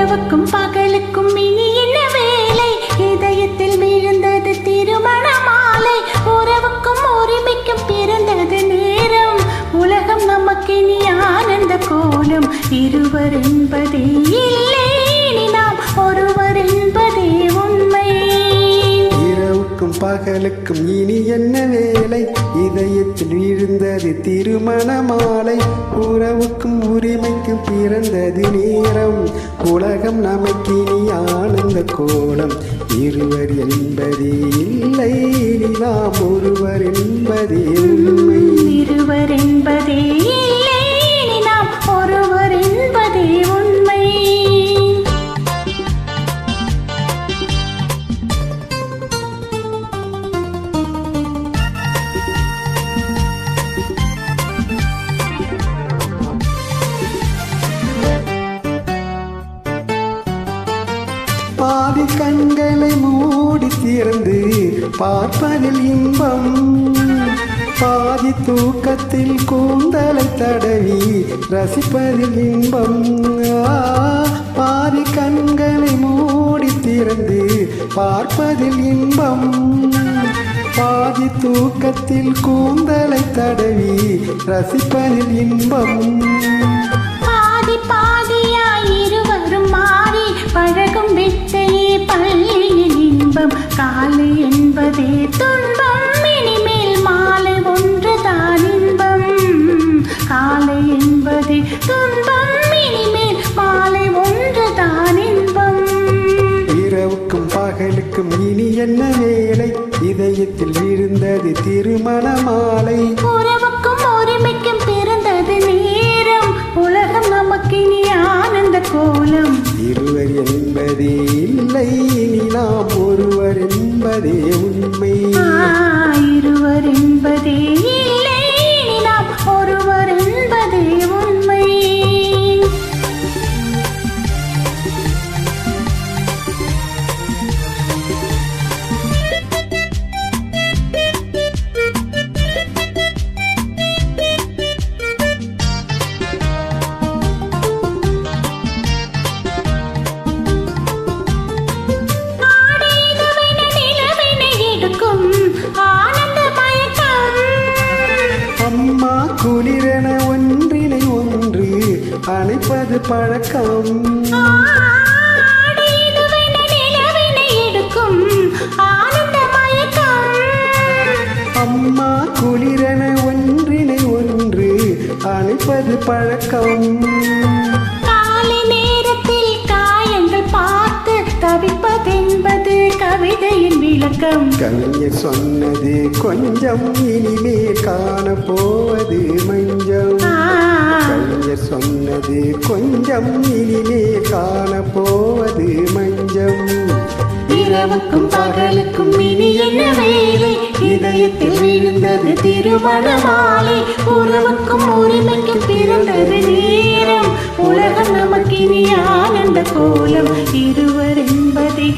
இரவுக்கும் பகலுக்கும் இனி என்ன வேலை? இதயத்தில் விழுந்தது திருமண மாலை. உறவுக்கும் உரிமைக்கும் பிறந்தது நேரம். உலகம் நமக்கினி ஆனந்த கோலம். இருவர் என்பதே இல்லை, இனி நாம் ஒருவர் என்பதே உண்மை. இரவுக்கும் பகலுக்கும் இனி என்ன வேலை? இதயத்தில் விழுந்தது திருமண மாலை. உறவுக்கும் உரிமைக்கும் பிறந்தது நேரம். உலகம் நமக்கினி ஆனந்த கோலம். இருவர் என்பதே இல்லை, இனி நாம் ஒருவர் என்பதே உண்மை. இருவர் என்பதே இல்லை, இனி நாம் ஒருவர் என்பதே உண்மை. பாதி கண்களை மூடி திறந்து பார்ப்பதில் இன்பம். பாதி தூக்கத்தில் கூந்தலை தடவி ரசிப்பதில் இன்பம். பாதி கண்களை மூடி திறந்து பார்ப்பதில் இன்பம். பாதி தூக்கத்தில் கூந்தலை தடவி ரசிப்பதில் இன்பம். பாதி பாதியாய் இருவரும் மாறி பழகும் வித்தையே பள்ளியின் இன்பம். காலை என்பதே துன்பம், இனிமேல் மாலை ஒன்றுதான் இன்பம். காலை என்பதே துன்பம், இனிமேல் மாலை ஒன்றுதான் இன்பம். இரவுக்கும் பகலுக்கும் இனி என்ன வேலை? இதயத்தில் விழுந்தது திருமண மாலை. உறவுக்கும் உரிமைக்கும் பிறந்தது நேரம். உலகம் நமக்கினி ஆனந்த கோலம். இருவர் என்பதே இல்லை, இனி நாம் ஒருவர் என்பதே உண்மை. இருவர் என்பதே இல்லை, இனி நாம் ஒருவர் என்பதே உண்மை. அம்மா குளிரென ஒன்றினை ஒன்று அணைப்பது பழக்கம். அம்மா குளிரென ஒன்றினை ஒன்று அணைப்பது பழக்கம். காலை நேரத்தில் காயங்கள் பார்த்து தவிப்பதென்பது கவிதையின் விளக்கம். கவிஞர் சொன்னது கொஞ்சம், இனிமேல் காணப்போவது மஞ்சம். கவிஞர் சொன்னது கொஞ்சம், இனிமேல் காணப்போவது மஞ்சம். இரவுக்கும் பகலுக்கும் இனி என்ன வேலை? இதயத்தில் விழுந்தது திருமண மாலை. உறவுக்கும் உரிமைக்கும் பிறந்தது நேரம். உலகம் நமக்கினி ஆனந்த கோலம். இருவர் என்பதே